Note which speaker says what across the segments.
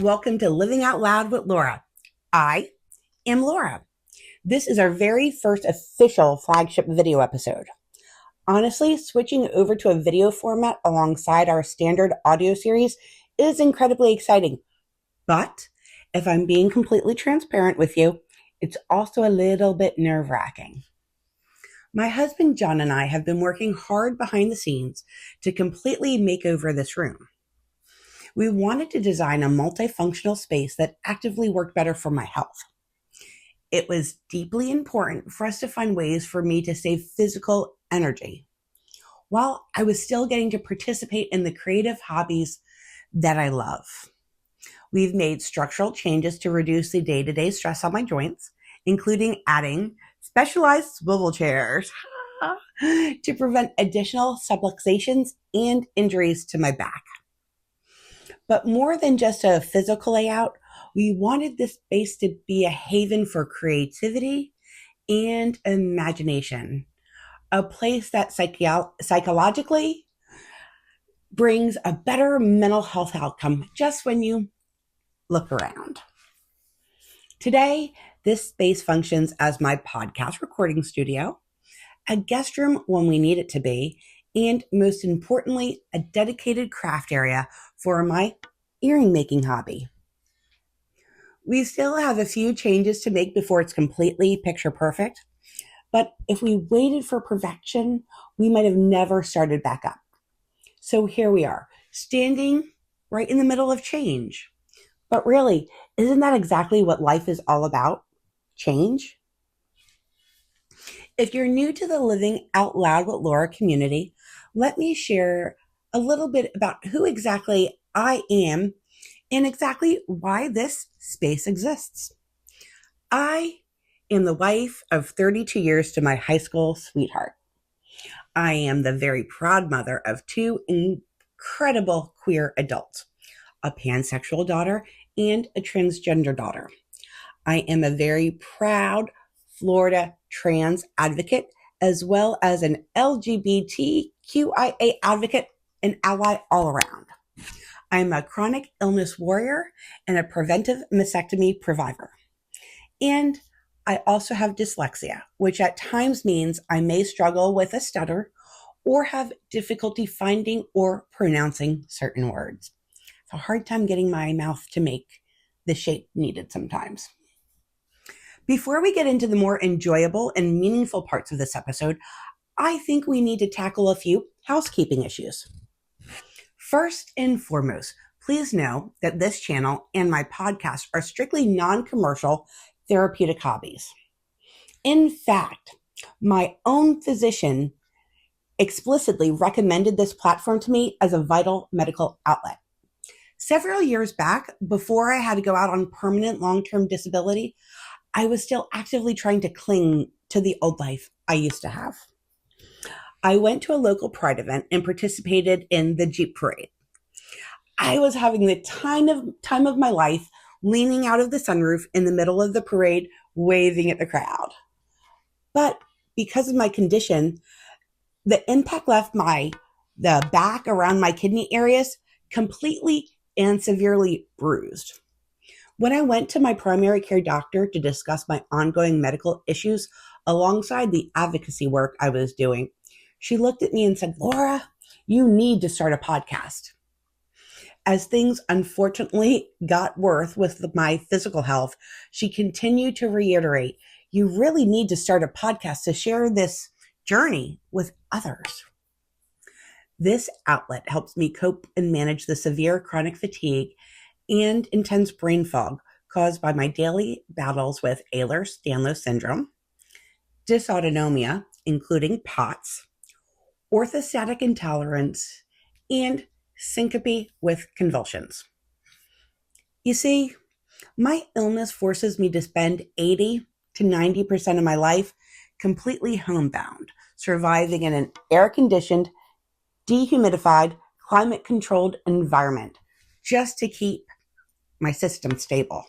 Speaker 1: Welcome to Living Out Loud with Laura. I am Laura. This is our very first official flagship video episode. Honestly, switching over to a video format alongside our standard audio series is incredibly exciting. But if I'm being completely transparent with you, it's also a little bit nerve-wracking. My husband John and I have been working hard behind the scenes to completely make over this room. We wanted to design a multifunctional space that actively worked better for my health. It was deeply important for us to find ways for me to save physical energy, while I was still getting to participate in the creative hobbies that I love. We've made structural changes to reduce the day-to-day stress on my joints, including adding specialized swivel chairs to prevent additional subluxations and injuries to my back. But more than just a physical layout, we wanted this space to be a haven for creativity and imagination, a place that psychologically brings a better mental health outcome just when you look around. Today, this space functions as my podcast recording studio, a guest room when we need it to be, and most importantly, a dedicated craft area for my earring making hobby. We still have a few changes to make before it's completely picture perfect, but if we waited for perfection, we might have never started back up. So here we are, standing right in the middle of change. But really, isn't that exactly what life is all about? Change? If you're new to the Living Out Loud with Laura community, let me share a little bit about who exactly I am and exactly why this space exists. I am the wife of 32 years to my high school sweetheart. I am the very proud mother of two incredible queer adults, a pansexual daughter and a transgender daughter. I am a very proud Florida trans advocate, as well as an LGBTQIA advocate and ally all around. I'm a chronic illness warrior and a preventive mastectomy previvor. And I also have dyslexia, which at times means I may struggle with a stutter or have difficulty finding or pronouncing certain words. It's a hard time getting my mouth to make the shape needed sometimes. Before we get into the more enjoyable and meaningful parts of this episode, I think we need to tackle a few housekeeping issues. First and foremost, please know that this channel and my podcast are strictly non-commercial therapeutic hobbies. In fact, my own physician explicitly recommended this platform to me as a vital medical outlet. Several years back, before I had to go out on permanent long-term disability, I was still actively trying to cling to the old life I used to have. I went to a local pride event and participated in the Jeep parade. I was having the time of my life, leaning out of the sunroof in the middle of the parade, waving at the crowd. But because of my condition, the impact left the back around my kidney areas completely and severely bruised. When I went to my primary care doctor to discuss my ongoing medical issues alongside the advocacy work I was doing, she looked at me and said, "Laura, you need to start a podcast." As things unfortunately got worse with my physical health, she continued to reiterate, "You really need to start a podcast to share this journey with others." This outlet helps me cope and manage the severe chronic fatigue and intense brain fog caused by my daily battles with Ehlers-Danlos syndrome, dysautonomia, including POTS, orthostatic intolerance, and syncope with convulsions. You see, my illness forces me to spend 80 to 90% of my life completely homebound, surviving in an air-conditioned, dehumidified, climate-controlled environment just to keep my system stable.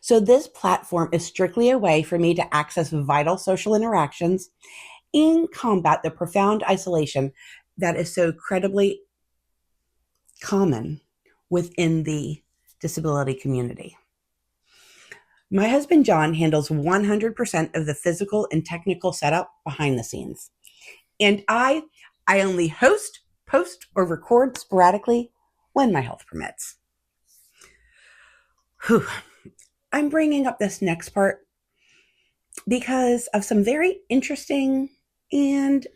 Speaker 1: So this platform is strictly a way for me to access vital social interactions and combat the profound isolation that is so incredibly common within the disability community. My husband, John, handles 100% of the physical and technical setup behind the scenes. And I only host, post, or record sporadically when my health permits. Whew. I'm bringing up this next part because of some very interesting and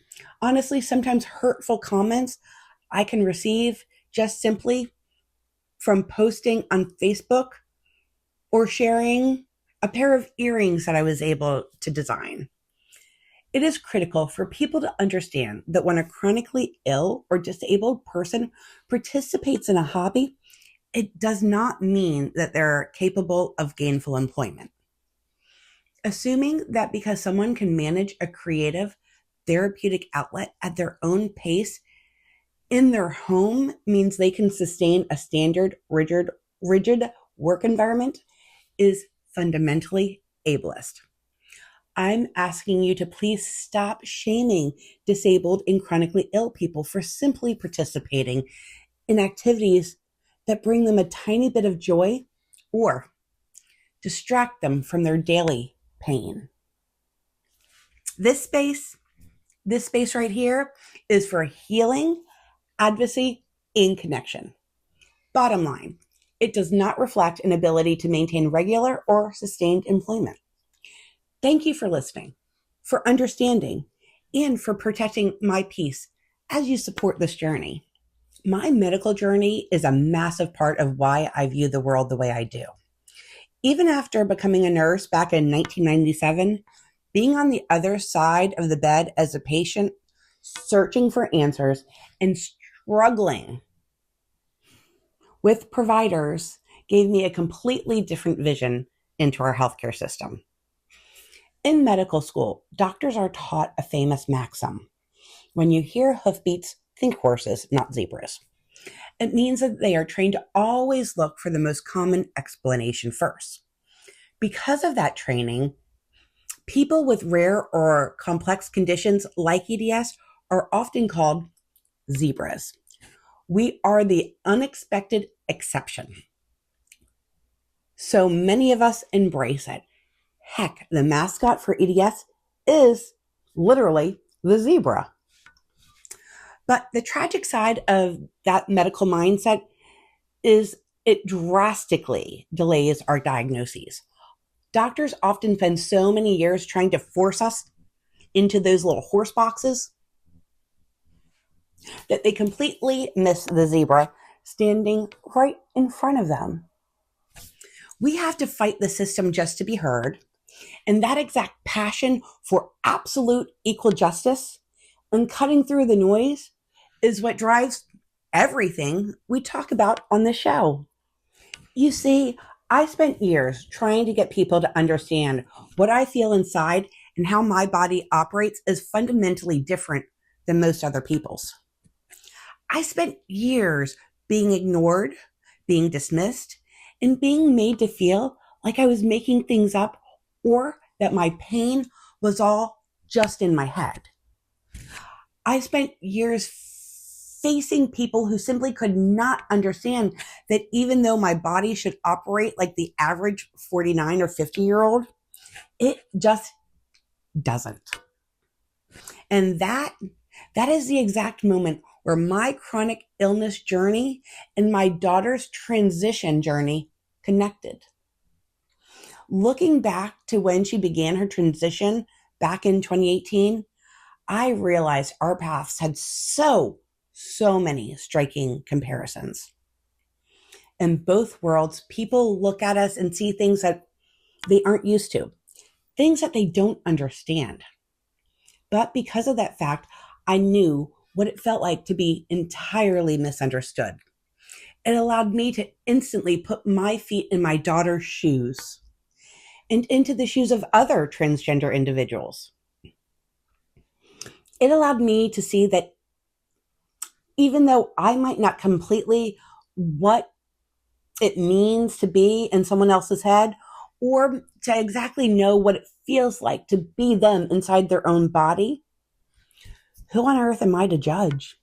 Speaker 1: honestly sometimes hurtful comments I can receive just simply from posting on Facebook or sharing a pair of earrings that I was able to design. It is critical for people to understand that when a chronically ill or disabled person participates in a hobby, it does not mean that they're capable of gainful employment. Assuming that because someone can manage a creative, therapeutic outlet at their own pace in their home means they can sustain a standard, rigid work environment is fundamentally ableist. I'm asking you to please stop shaming disabled and chronically ill people for simply participating in activities that bring them a tiny bit of joy or distract them from their daily pain. This space right here is for healing, advocacy, and connection. Bottom line, it does not reflect an ability to maintain regular or sustained employment. Thank you for listening, for understanding, and for protecting my peace as you support this journey. My medical journey is a massive part of why I view the world the way I do. Even after becoming a nurse back in 1997, being on the other side of the bed as a patient, searching for answers and struggling with providers gave me a completely different vision into our healthcare system. In medical school, doctors are taught a famous maxim. When you hear hoofbeats, think horses, not zebras. It means that they are trained to always look for the most common explanation first. Because of that training, people with rare or complex conditions like EDS are often called zebras. We are the unexpected exception. So many of us embrace it. Heck, the mascot for EDS is literally the zebra. But the tragic side of that medical mindset is it drastically delays our diagnoses. Doctors often spend so many years trying to force us into those little horse boxes that they completely miss the zebra standing right in front of them. We have to fight the system just to be heard, and that exact passion for absolute equal justice and cutting through the noise is what drives everything we talk about on the show. You see, I spent years trying to get people to understand what I feel inside and how my body operates is fundamentally different than most other people's. I spent years being ignored, being dismissed, and being made to feel like I was making things up or that my pain was all just in my head. I spent years facing people who simply could not understand that even though my body should operate like the average 49 or 50-year-old, it just doesn't. And that is the exact moment where my chronic illness journey and my daughter's transition journey connected. Looking back to when she began her transition back in 2018, I realized our paths had so many striking comparisons. In both worlds, people look at us and see things that they aren't used to, things that they don't understand. But because of that fact, I knew what it felt like to be entirely misunderstood. It allowed me to instantly put my feet in my daughter's shoes and into the shoes of other transgender individuals. It allowed me to see that even though I might not completely what it means to be in someone else's head or to exactly know what it feels like to be them inside their own body, who on earth am I to judge?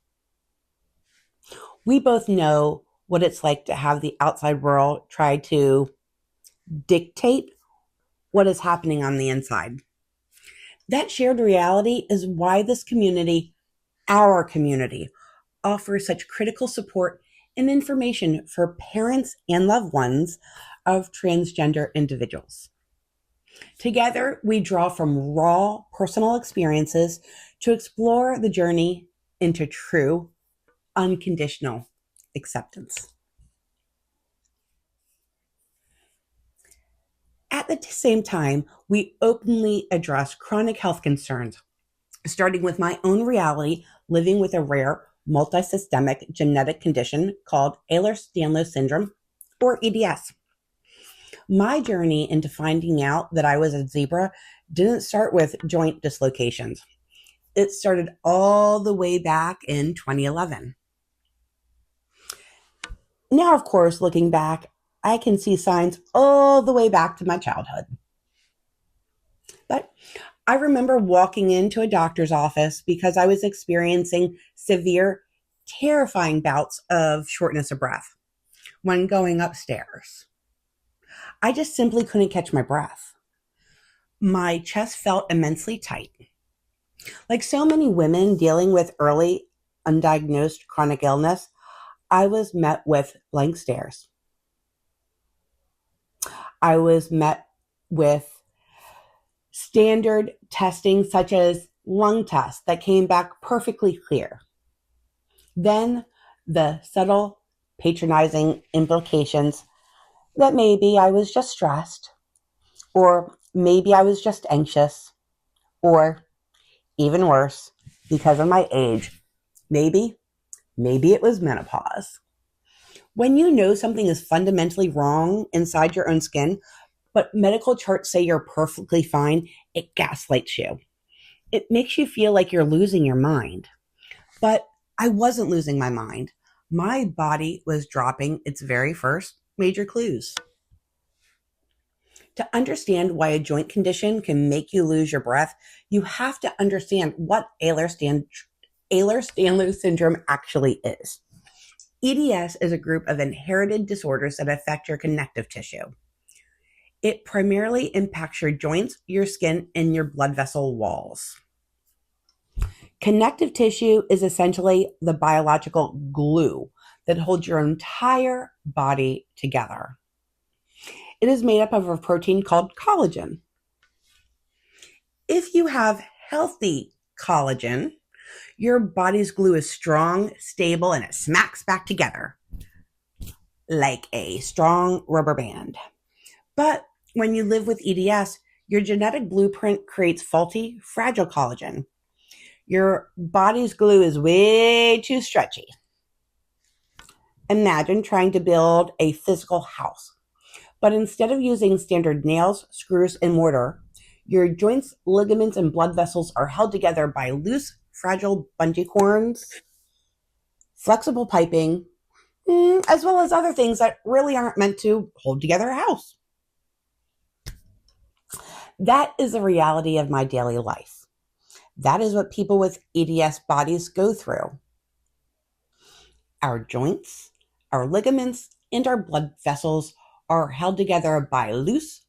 Speaker 1: We both know what it's like to have the outside world try to dictate what is happening on the inside. That shared reality is why this community, our community, offers such critical support and information for parents and loved ones of transgender individuals. Together, we draw from raw personal experiences to explore the journey into true, unconditional acceptance. At the same time, we openly address chronic health concerns, starting with my own reality living with a rare multisystemic genetic condition called Ehlers-Danlos syndrome, or EDS. My journey into finding out that I was a zebra didn't start with joint dislocations. It started all the way back in 2011. Now, of course, looking back, I can see signs all the way back to my childhood. But I remember walking into a doctor's office because I was experiencing severe, terrifying bouts of shortness of breath when going upstairs. I just simply couldn't catch my breath. My chest felt immensely tight. Like so many women dealing with early, undiagnosed chronic illness, I was met with blank stares. I was met with standard testing such as lung tests that came back perfectly clear. Then the subtle, patronizing implications that maybe I was just stressed, or maybe I was just anxious, or even worse, because of my age, maybe it was menopause. When you know something is fundamentally wrong inside your own skin, but medical charts say you're perfectly fine, it gaslights you. It makes you feel like you're losing your mind. But I wasn't losing my mind. My body was dropping its very first major clues. To understand why a joint condition can make you lose your breath, you have to understand what Ehlers-Danlos syndrome actually is. EDS is a group of inherited disorders that affect your connective tissue. It primarily impacts your joints, your skin, and your blood vessel walls. Connective tissue is essentially the biological glue that holds your entire body together. It is made up of a protein called collagen. If you have healthy collagen, your body's glue is strong, stable, and it smacks back together like a strong rubber band. But when you live with EDS, your genetic blueprint creates faulty, fragile collagen. Your body's glue is way too stretchy. Imagine trying to build a physical house, but instead of using standard nails, screws, and mortar, your joints, ligaments, and blood vessels are held together by loose, fragile bungee cords, flexible piping, as well as other things that really aren't meant to hold together a house. That is the reality of my daily life. That is what people with EDS bodies go through. Our joints, our ligaments, and our blood vessels are held together by loose,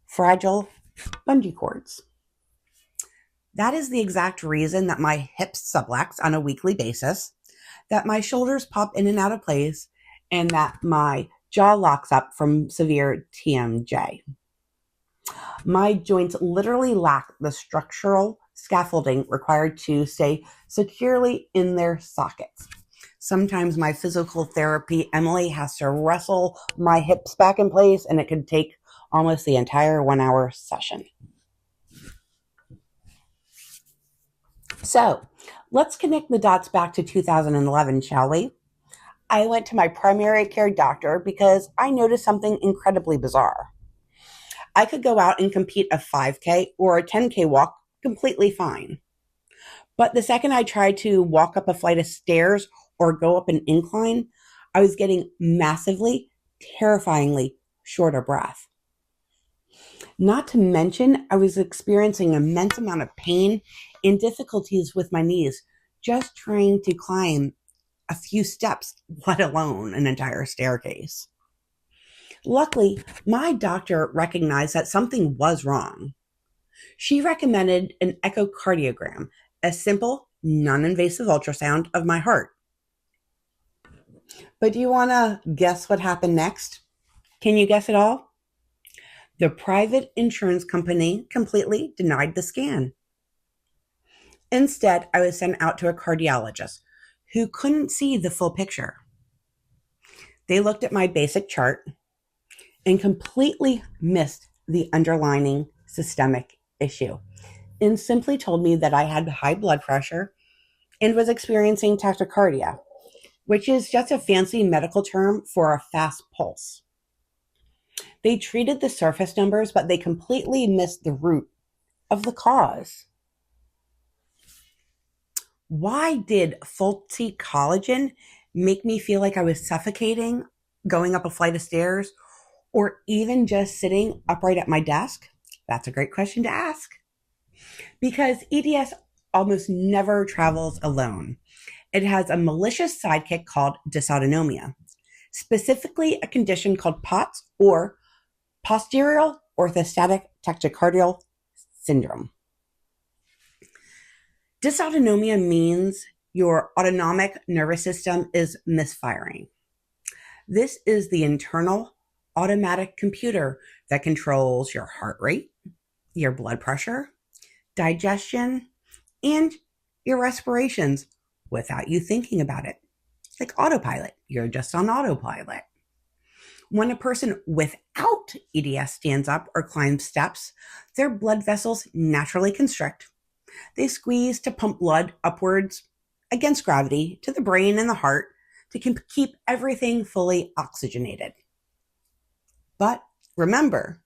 Speaker 1: fragile bungee cords. That is the exact reason that my hips sublux on a weekly basis, that my shoulders pop in and out of place, and that my jaw locks up from severe TMJ. My joints literally lack the structural scaffolding required to stay securely in their sockets. Sometimes my physical therapy, Emily, has to wrestle my hips back in place, and it could take almost the entire 1-hour session. So let's connect the dots back to 2011, shall we? I went to my primary care doctor because I noticed something incredibly bizarre. I could go out and compete a 5K or a 10K walk completely fine. But the second I tried to walk up a flight of stairs or go up an incline, I was getting massively, terrifyingly short of breath. Not to mention, I was experiencing an immense amount of pain and difficulties with my knees just trying to climb a few steps, let alone an entire staircase. Luckily, my doctor recognized that something was wrong. She recommended an echocardiogram, a simple, non-invasive ultrasound of my heart. But do you want to guess what happened next? Can you guess it all? The private insurance company completely denied the scan. Instead, I was sent out to a cardiologist who couldn't see the full picture. They looked at my basic chart and completely missed the underlying systemic issue and simply told me that I had high blood pressure and was experiencing tachycardia, which is just a fancy medical term for a fast pulse. They treated the surface numbers, but they completely missed the root of the cause. Why did faulty collagen make me feel like I was suffocating going up a flight of stairs or even just sitting upright at my desk? That's a great question to ask. Because EDS almost never travels alone. It has a malicious sidekick called dysautonomia, specifically a condition called POTS, or posterior orthostatic tachycardial syndrome. Dysautonomia means your autonomic nervous system is misfiring. This is the internal automatic computer that controls your heart rate, your blood pressure, digestion, and your respirations without you thinking about it. Like autopilot, you're just on autopilot. When a person without EDS stands up or climbs steps, their blood vessels naturally constrict. They squeeze to pump blood upwards against gravity to the brain and the heart to keep everything fully oxygenated. But remember,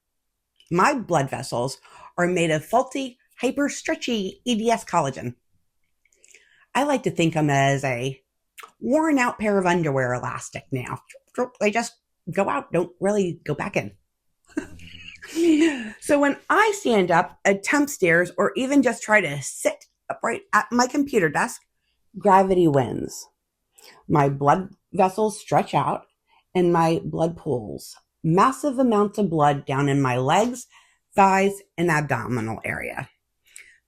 Speaker 1: my blood vessels are made of faulty, hyper-stretchy EDS collagen. I like to think of them as a worn-out pair of underwear elastic now. They just go out, don't really go back in. So when I stand up, attempt stairs, or even just try to sit upright at my computer desk, gravity wins. My blood vessels stretch out and my blood pools massive amounts of blood down in my legs, thighs, and abdominal area.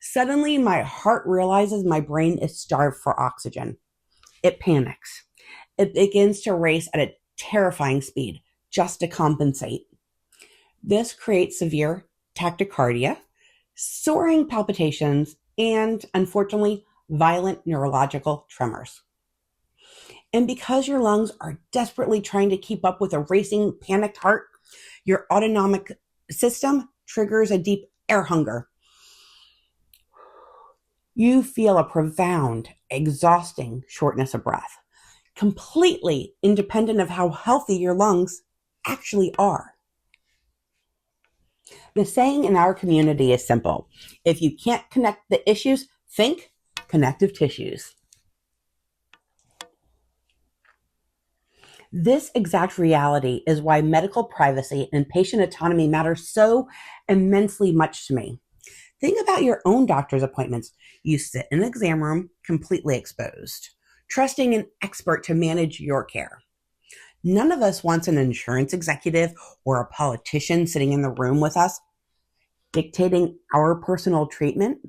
Speaker 1: Suddenly, my heart realizes my brain is starved for oxygen. It panics. It begins to race at a terrifying speed just to compensate. This creates severe tachycardia, soaring palpitations, and unfortunately, violent neurological tremors. And because your lungs are desperately trying to keep up with a racing, panicked heart, your autonomic system triggers a deep air hunger. You feel a profound, exhausting shortness of breath, completely independent of how healthy your lungs actually are. The saying in our community is simple. If you can't connect the issues, think connective tissues. This exact reality is why medical privacy and patient autonomy matter so immensely much to me. Think about your own doctor's appointments. You sit in an exam room completely exposed, trusting an expert to manage your care. None of us wants an insurance executive or a politician sitting in the room with us, dictating our personal treatment.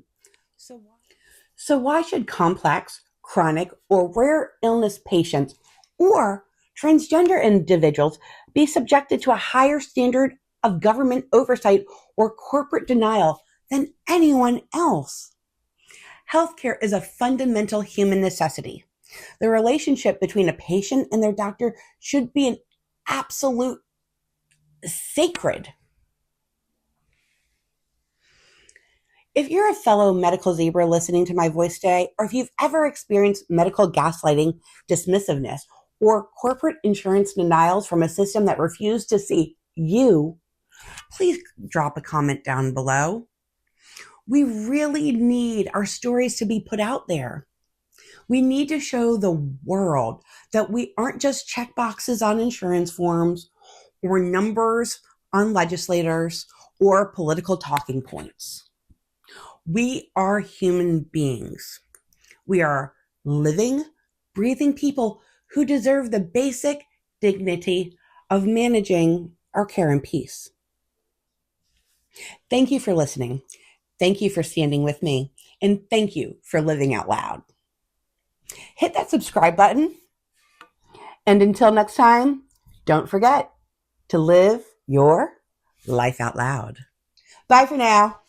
Speaker 1: So why should complex, chronic, or rare illness patients or transgender individuals be subjected to a higher standard of government oversight or corporate denial than anyone else? Healthcare is a fundamental human necessity. The relationship between a patient and their doctor should be an absolute sacred. If you're a fellow medical zebra listening to my voice today, or if you've ever experienced medical gaslighting, dismissiveness, or corporate insurance denials from a system that refused to see you, please drop a comment down below. We really need our stories to be put out there. We need to show the world that we aren't just checkboxes on insurance forms or numbers on legislators or political talking points. We are human beings. We are living, breathing people who deserve the basic dignity of managing our care in peace. Thank you for listening. Thank you for standing with me. And thank you for living out loud. Hit that subscribe button. And until next time, don't forget to live your life out loud. Bye for now.